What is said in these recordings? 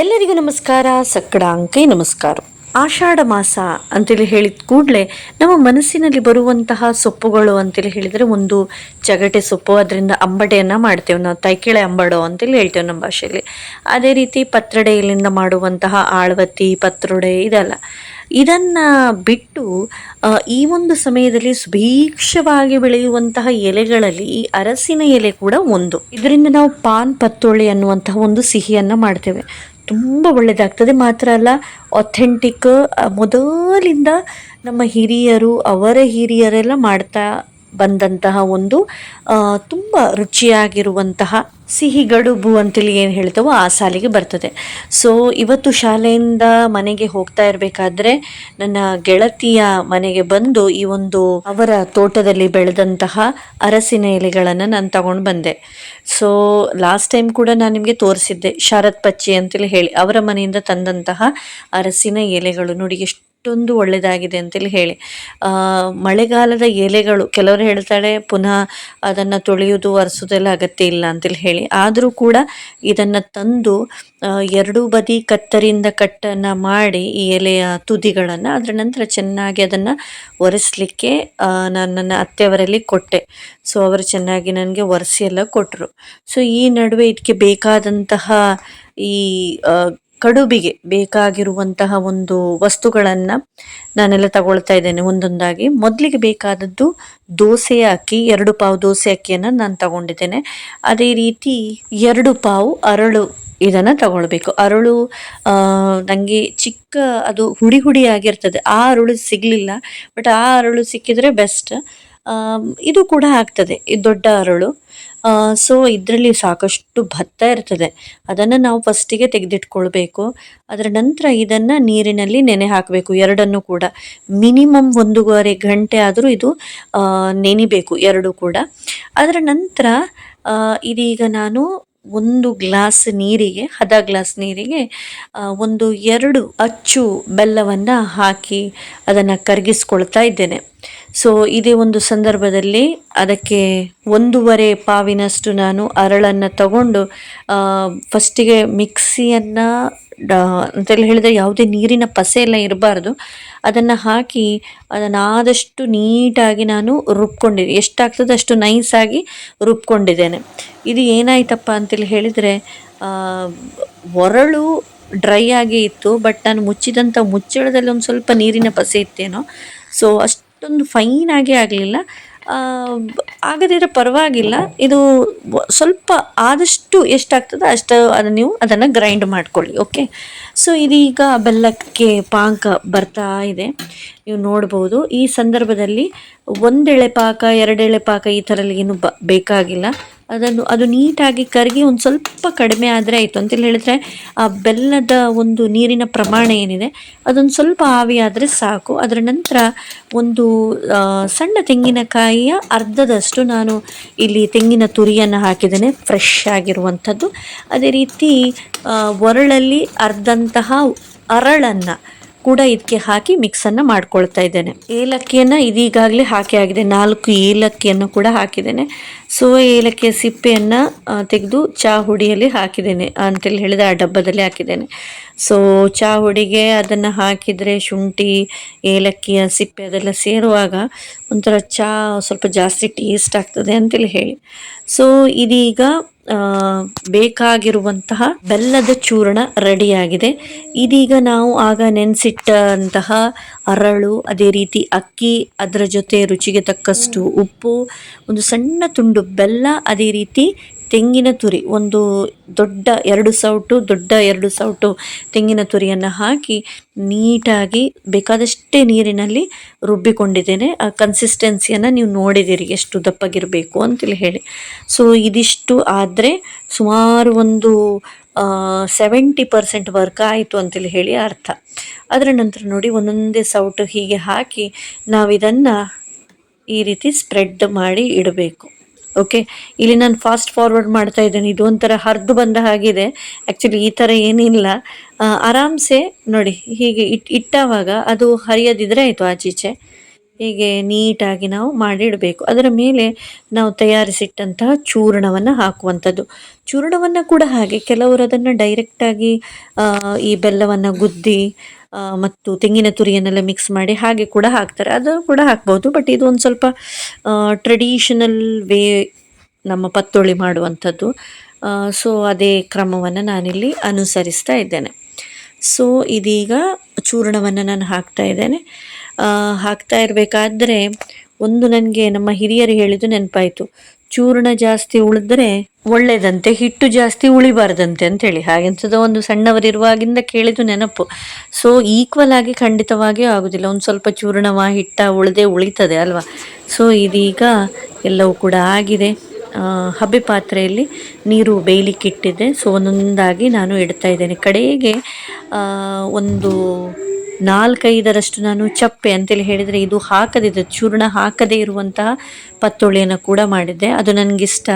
ಎಲ್ಲರಿಗೂ ನಮಸ್ಕಾರ. ಸಕ್ಕಡಾಂಕೈ ನಮಸ್ಕಾರ. ಆಷಾಢ ಮಾಸ ಅಂತೇಳಿ ಹೇಳಿದ ಕೂಡಲೇ ನಮ್ಮ ಮನಸ್ಸಿನಲ್ಲಿ ಬರುವಂತಹ ಸೊಪ್ಪುಗಳು ಅಂತೇಳಿ ಹೇಳಿದರೆ ಒಂದು ಚಗಟೆ ಸೊಪ್ಪು, ಅದರಿಂದ ಅಂಬಟೆಯನ್ನು ಮಾಡ್ತೇವೆ ನಾವು, ತೈಕೆಳೆ ಅಂಬಡೋ ಅಂತೇಳಿ ಹೇಳ್ತೇವೆ ನಮ್ಮ ಭಾಷೆಯಲ್ಲಿ. ಅದೇ ರೀತಿ ಪತ್ರೊಡೆಯಿಂದ ಮಾಡುವಂತಹ ಆಳ್ವತಿ, ಪತ್ರೊಡೆ ಇದೆಲ್ಲ. ಇದನ್ನ ಬಿಟ್ಟು ಈ ಒಂದು ಸಮಯದಲ್ಲಿ ಸುಭೀಕ್ಷವಾಗಿ ಬೆಳೆಯುವಂತಹ ಎಲೆಗಳಲ್ಲಿ ಈ ಅರಸಿನ ಎಲೆ ಕೂಡ ಒಂದು. ಇದರಿಂದ ನಾವು ಪಾನ್ ಪತ್ತೊಳ್ಳಿ ಅನ್ನುವಂತಹ ಒಂದು ಸಿಹಿಯನ್ನು ಮಾಡ್ತೇವೆ. ತುಂಬ ಒಳ್ಳೆಯದಾಗ್ತದೆ. ಮಾತ್ರ ಅಲ್ಲ, ಅಥೆಂಟಿಕ್, ಮೊದಲಿಂದ ನಮ್ಮ ಹಿರಿಯರು, ಅವರ ಹಿರಿಯರೆಲ್ಲ ಮಾಡ್ತಾ ಬಂದಂತಹ ಒಂದು ತುಂಬ ರುಚಿಯಾಗಿರುವಂತಹ ಸಿಹಿ ಗಡುಬು ಅಂತೇಳಿ ಏನು ಹೇಳ್ತೇವೋ ಆ ಸಾಲಿಗೆ ಬರ್ತದೆ. ಸೊ ಇವತ್ತು ಶಾಲೆಯಿಂದ ಮನೆಗೆ ಹೋಗ್ತಾ ಇರಬೇಕಾದ್ರೆ ನನ್ನ ಗೆಳತಿಯ ಮನೆಗೆ ಬಂದು ಈ ಒಂದು ಅವರ ತೋಟದಲ್ಲಿ ಬೆಳೆದಂತಹ ಅರಸಿನ ಎಲೆಗಳನ್ನು ನಾನು ತಗೊಂಡು ಬಂದೆ. ಸೊ ಲಾಸ್ಟ್ ಟೈಮ್ ಕೂಡ ನಾನು ನಿಮಗೆ ತೋರಿಸಿದ್ದೆ, ಶಾರದ್ ಪಚ್ಚಿ ಅಂತೇಳಿ ಹೇಳಿ ಅವರ ಮನೆಯಿಂದ ತಂದಂತಹ ಅರಸಿನ ಎಲೆಗಳು. ನೋಡಿ ಎಷ್ಟೊಂದು ಒಳ್ಳೆಯದಾಗಿದೆ ಅಂತೇಳಿ ಹೇಳಿ. ಮಳೆಗಾಲದ ಎಲೆಗಳು, ಕೆಲವರು ಹೇಳ್ತಾರೆ ಪುನಃ ಅದನ್ನು ತೊಳೆಯೋದು ಒರೆಸೋದೆಲ್ಲ ಅಗತ್ಯ ಇಲ್ಲ ಅಂತೇಳಿ ಹೇಳಿ. ಆದರೂ ಕೂಡ ಇದನ್ನು ತಂದು ಎರಡೂ ಬದಿ ಕತ್ತರಿಂದ ಕಟ್ಟನ್ನು ಮಾಡಿ ಈ ಎಲೆಯ ತುದಿಗಳನ್ನು, ಅದರ ನಂತರ ಚೆನ್ನಾಗಿ ಅದನ್ನು ಒರೆಸಲಿಕ್ಕೆ ನಾನು ನನ್ನ ಅತ್ತೆಯವರಲ್ಲಿ ಕೊಟ್ಟೆ. ಸೊ ಅವರು ಚೆನ್ನಾಗಿ ನನಗೆ ಒರೆಸಿ ಎಲ್ಲ ಕೊಟ್ಟರು. ಸೊ ಈ ನಡುವೆ ಇದಕ್ಕೆ ಬೇಕಾದಂತಹ ಈ ಕಡುಬಿಗೆ ಬೇಕಾಗಿರುವಂತಹ ಒಂದು ವಸ್ತುಗಳನ್ನು ನಾನೆಲ್ಲ ತಗೊಳ್ತಾ ಇದ್ದೇನೆ ಒಂದೊಂದಾಗಿ. ಮೊದಲಿಗೆ ಬೇಕಾದದ್ದು ದೋಸೆಯ ಅಕ್ಕಿ, 2 ಪಾವು ದೋಸೆ ಅಕ್ಕಿಯನ್ನು ನಾನು ತಗೊಂಡಿದ್ದೇನೆ. ಅದೇ ರೀತಿ 2 ಪಾವು ಅರಳು ಇದನ್ನು ತಗೊಳ್ಬೇಕು. ಅರಳು ನನಗೆ ಚಿಕ್ಕ, ಅದು ಹುಡಿ ಹುಡಿ ಆಗಿರ್ತದೆ, ಆ ಅರಳು ಸಿಗಲಿಲ್ಲ. ಬಟ್ ಆ ಅರಳು ಸಿಕ್ಕಿದ್ರೆ ಬೆಸ್ಟ್. ಇದು ಕೂಡ ಆಗ್ತದೆ, ಈ ದೊಡ್ಡ ಅರಳು. ಸೊ ಇದರಲ್ಲಿ ಸಾಕಷ್ಟು ಭತ್ತ ಇರ್ತದೆ, ಅದನ್ನು ನಾವು ಫಸ್ಟಿಗೆ ತೆಗೆದಿಟ್ಕೊಳ್ಬೇಕು. ಅದರ ನಂತರ ಇದನ್ನು ನೀರಿನಲ್ಲಿ ನೆನೆ ಹಾಕಬೇಕು, ಎರಡನ್ನು ಕೂಡ. ಮಿನಿಮಮ್ 1.5 ಗಂಟೆ ಆದರೂ ಇದು ನೆನಿಬೇಕು, ಎರಡು ಕೂಡ. ಅದರ ನಂತರ ಇದೀಗ ನಾನು 1 ಗ್ಲಾಸ್ ನೀರಿಗೆ, ಗ್ಲಾಸ್ ನೀರಿಗೆ 2 ಅಚ್ಚು ಬೆಲ್ಲವನ್ನು ಹಾಕಿ ಅದನ್ನು ಕರಗಿಸ್ಕೊಳ್ತಾ ಇದ್ದೇನೆ. ಸೊ ಇದೇ ಒಂದು ಸಂದರ್ಭದಲ್ಲಿ ಅದಕ್ಕೆ 1.5 ಪಾವಿನಷ್ಟು ನಾನು ಅರಳನ್ನು ತಗೊಂಡು ಫಸ್ಟಿಗೆ ಮಿಕ್ಸಿಯನ್ನು ಅಂತೆಲ್ಲ ಹೇಳಿದರೆ ಯಾವುದೇ ನೀರಿನ ಪಸೆ ಎಲ್ಲ ಇರಬಾರ್ದು, ಅದನ್ನು ಹಾಕಿ ಅದನ್ನು ಆದಷ್ಟು ನೀಟಾಗಿ ನಾನು ರುಬ್ಕೊಂಡಿದ್ದೆ. ಎಷ್ಟಾಗ್ತದೆ ಅಷ್ಟು ನೈಸಾಗಿ ರುಬ್ಕೊಂಡಿದ್ದೇನೆ. ಇದು ಏನಾಯ್ತಪ್ಪ ಅಂತೇಳಿ ಹೇಳಿದರೆ, ಒರಳು ಡ್ರೈ ಆಗಿ ಇತ್ತು, ಬಟ್ ನಾನು ಮುಚ್ಚಿದಂಥ ಮುಚ್ಚಳದಲ್ಲಿ ಒಂದು ಸ್ವಲ್ಪ ನೀರಿನ ಪಸೆ ಇತ್ತೇನೋ. ಸೊ ಅಷ್ಟೊಂದು ಫೈನಾಗಿ ಆಗಲಿಲ್ಲ. ಆಗದಿದ್ರೆ ಪರವಾಗಿಲ್ಲ, ಇದು ಸ್ವಲ್ಪ ಆದಷ್ಟು ಎಷ್ಟಾಗ್ತದೆ ಅಷ್ಟು ನೀವು ಅದನ್ನು ಗ್ರೈಂಡ್ ಮಾಡ್ಕೊಳ್ಳಿ. ಓಕೆ. ಸೊ ಇದೀಗ ಬೆಲ್ಲಕ್ಕೆ ಪಾಕ ಬರ್ತಾ ಇದೆ, ನೀವು ನೋಡ್ಬೋದು. ಈ ಸಂದರ್ಭದಲ್ಲಿ 1 ಎಳೆ ಪಾಕ, 2 ಎಳೆ ಪಾಕ ಈ ಥರ ಏನು ಬೇಕಾಗಿಲ್ಲ. ಅದು ನೀಟಾಗಿ ಕರಗಿ ಒಂದು ಸ್ವಲ್ಪ ಕಡಿಮೆ ಆದರೆ ಆಯಿತು ಅಂತೇಳಿ ಹೇಳಿದ್ರೆ, ಆ ಬೆಲ್ಲದ ಒಂದು ನೀರಿನ ಪ್ರಮಾಣ ಏನಿದೆ ಅದೊಂದು ಸ್ವಲ್ಪ ಆವಿ ಆದರೆ ಸಾಕು. ಅದರ ನಂತರ ಒಂದು ಸಣ್ಣ ತೆಂಗಿನಕಾಯಿಯ ಅರ್ಧದಷ್ಟು ನಾನು ಇಲ್ಲಿ ತೆಂಗಿನ ತುರಿಯನ್ನು ಹಾಕಿದ್ದೇನೆ, ಫ್ರೆಶ್ ಆಗಿರುವಂಥದ್ದು. ಅದೇ ರೀತಿ ಒರಳಲ್ಲಿ ಅರ್ಧಂತಹ ಅರಳನ್ನು ಕೂಡ ಇದಕ್ಕೆ ಹಾಕಿ ಮಿಕ್ಸನ್ನು ಮಾಡ್ಕೊಳ್ತಾ ಇದ್ದೇನೆ. ಏಲಕ್ಕಿಯನ್ನು ಇದೀಗಾಗಲೇ ಹಾಕಿ ಆಗಿದೆ, 4 ಏಲಕ್ಕಿಯನ್ನು ಕೂಡ ಹಾಕಿದ್ದೇನೆ. ಸೊ ಏಲಕ್ಕಿಯ ಸಿಪ್ಪೆಯನ್ನು ತೆಗೆದು ಚಹಾ ಹುಡಿಯಲ್ಲಿ ಹಾಕಿದ್ದೇನೆ ಅಂತೇಳಿ ಹೇಳಿದೆ, ಆ ಡಬ್ಬದಲ್ಲಿ ಹಾಕಿದ್ದೇನೆ. ಸೊ ಚಹಾ ಹುಡಿಗೆ ಅದನ್ನು ಹಾಕಿದರೆ ಶುಂಠಿ, ಏಲಕ್ಕಿಯ ಸಿಪ್ಪೆ ಅದೆಲ್ಲ ಸೇರುವಾಗ ಒಂಥರ ಚಹಾ ಸ್ವಲ್ಪ ಜಾಸ್ತಿ ಟೇಸ್ಟ್ ಆಗ್ತದೆ ಅಂತೇಳಿ ಹೇಳಿ. ಸೊ ಇದೀಗ ಬೇಕಾಗಿರುವಂತಹ ಬೆಲ್ಲದ ಚೂರ್ಣ ರೆಡಿಯಾಗಿದೆ. ಇದೀಗ ನಾವು ಆಗ ನೆನೆಸಿಟ್ಟಂತಹ ಅರಳು, ಅದೇ ರೀತಿ ಅಕ್ಕಿ, ಅದರ ಜೊತೆ ರುಚಿಗೆ ತಕ್ಕಷ್ಟು ಉಪ್ಪು, ಒಂದು ಸಣ್ಣ ತುಂಡು ಬೆಲ್ಲ, ಅದೇ ರೀತಿ ತೆಂಗಿನ ತುರಿ, ಒಂದು ದೊಡ್ಡ 2 ಸೌಟು ತೆಂಗಿನ ತುರಿಯನ್ನು ಹಾಕಿ ನೀಟಾಗಿ ಬೇಕಾದಷ್ಟೇ ನೀರಿನಲ್ಲಿ ರುಬ್ಬಿಕೊಂಡಿದ್ದೇನೆ. ಆ ಕನ್ಸಿಸ್ಟೆನ್ಸಿಯನ್ನು ನೀವು ನೋಡಿದ್ದೀರಿ ಎಷ್ಟು ದಪ್ಪಗಿರಬೇಕು ಅಂತೇಳಿ ಹೇಳಿ. ಸೊ ಇದಿಷ್ಟು ಆದರೆ ಸುಮಾರು ಒಂದು 70% ವರ್ಕ್ ಆಯಿತು ಅಂತೇಳಿ ಹೇಳಿ ಅರ್ಥ. ಅದರ ನಂತರ ನೋಡಿ, ಒಂದೊಂದೇ ಸೌಟು ಹೀಗೆ ಹಾಕಿ ನಾವಿದನ್ನು ಈ ರೀತಿ ಸ್ಪ್ರೆಡ್ ಮಾಡಿ ಇಡಬೇಕು. ಓಕೆ. ಇಲ್ಲಿ ನಾನು ಫಾಸ್ಟ್ ಫಾರ್ವರ್ಡ್ ಮಾಡ್ತಾ ಇದ್ದೇನೆ, ಇದು ಒಂಥರ ಹರಿದು ಬಂದ ಹಾಗಿದೆ. ಆ್ಯಕ್ಚುಲಿ ಈ ಥರ ಏನಿಲ್ಲ, ಆರಾಮ್ಸೆ ನೋಡಿ ಹೀಗೆ ಇಟ್ಟಾವಾಗ ಅದು ಹರಿಯದಿದ್ರೆ ಆಯಿತು ಆಚೀಚೆ. ಹೀಗೆ ನೀಟಾಗಿ ನಾವು ಮಾಡಿಡಬೇಕು. ಅದರ ಮೇಲೆ ನಾವು ತಯಾರಿಸಿಟ್ಟಂತಹ ಚೂರ್ಣವನ್ನು ಹಾಕುವಂಥದ್ದು. ಚೂರ್ಣವನ್ನು ಕೂಡ ಹಾಗೆ ಕೆಲವರು ಅದನ್ನು ಡೈರೆಕ್ಟಾಗಿ ಈ ಬೆಲ್ಲವನ್ನು ಗುದ್ದಿ ಮತ್ತು ತೆಂಗಿನ ತುರಿಯನ್ನೆಲ್ಲ ಮಿಕ್ಸ್ ಮಾಡಿ ಹಾಗೆ ಕೂಡ ಹಾಕ್ತಾರೆ. ಅದು ಕೂಡ ಹಾಕ್ಬೋದು. ಬಟ್ ಇದು ಒಂದು ಸ್ವಲ್ಪ ಟ್ರೆಡಿಷನಲ್ ವೇ ನಮ್ಮ ಪತ್ತೋಳಿ ಮಾಡುವಂಥದ್ದು. ಸೊ ಅದೇ ಕ್ರಮವನ್ನು ನಾನಿಲ್ಲಿ ಅನುಸರಿಸ್ತಾ ಇದ್ದೇನೆ. ಸೊ ಇದೀಗ ಚೂರ್ಣವನ್ನು ನಾನು ಹಾಕ್ತಾ ಇದ್ದೇನೆ. ಹಾಕ್ತಾ ಇರಬೇಕಾದ್ರೆ ಒಂದು ನನಗೆ ನಮ್ಮ ಹಿರಿಯರು ಹೇಳಿದ್ದು ನೆನಪಾಯಿತು, ಚೂರ್ಣ ಜಾಸ್ತಿ ಉಳಿದ್ರೆ ಒಳ್ಳೆಯದಂತೆ, ಹಿಟ್ಟು ಜಾಸ್ತಿ ಉಳಿಬಾರ್ದಂತೆ ಅಂತೇಳಿ. ಹಾಗೆಂಥದ್ದು ಒಂದು ಸಣ್ಣವರಿರುವಾಗಿಂದ ಕೇಳಿದ್ದು ನೆನಪು. ಸೊ ಈಕ್ವಲ್ ಆಗಿ ಖಂಡಿತವಾಗಿಯೂ ಆಗೋದಿಲ್ಲ. ಒಂದು ಸ್ವಲ್ಪ ಚೂರ್ಣವ ಹಿಟ್ಟ ಉಳಿತದೆ ಅಲ್ವಾ. ಸೊ ಇದೀಗ ಎಲ್ಲವೂ ಕೂಡ ಆಗಿದೆ. ಹಬೆ ಪಾತ್ರೆಯಲ್ಲಿ ನೀರು ಬೇಯಲಿಕ್ಕಿಟ್ಟಿದ್ದೆ. ಸೊ ಒಂದೊಂದಾಗಿ ನಾನು ಇಡ್ತಾ ಇದ್ದೇನೆ. ಕಡೆಗೆ ಒಂದು 4-5ರಷ್ಟು ನಾನು ಚಪ್ಪೆ ಅಂತೇಳಿ ಹೇಳಿದರೆ ಇದು ಹಾಕದಿದ್ದ ಚೂರ್ಣ ಹಾಕದೇ ಇರುವಂತಹ ಪತ್ತೋಳಿಯನ್ನು ಕೂಡ ಮಾಡಿದ್ದೆ. ಅದು ನನಗಿಷ್ಟ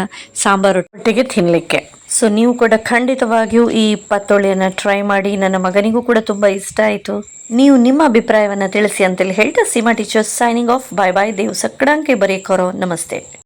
ಸಾಂಬಾರೊಟ್ಟಿಗೆ ತಿನ್ನಲಿಕ್ಕೆ. ಸೊ ನೀವು ಕೂಡ ಖಂಡಿತವಾಗಿಯೂ ಈ ಪತ್ತೋಳಿಯನ್ನು ಟ್ರೈ ಮಾಡಿ. ನನ್ನ ಮಗನಿಗೂ ಕೂಡ ತುಂಬ ಇಷ್ಟ ಆಯಿತು. ನೀವು ನಿಮ್ಮ ಅಭಿಪ್ರಾಯವನ್ನು ತಿಳಿಸಿ ಅಂತೇಳಿ ಹೇಳ್ತಾ ಸೀಮಾ ಟೀಚರ್ಸ್ ಸೈನಿಂಗ್ ಆಫ್. ಬಾಯ್ ಬಾಯ್. ದೇವ್ ಸಕ್ಕಡಾಂಕೆ ಬರೀ ಕೊರೋ. ನಮಸ್ತೆ.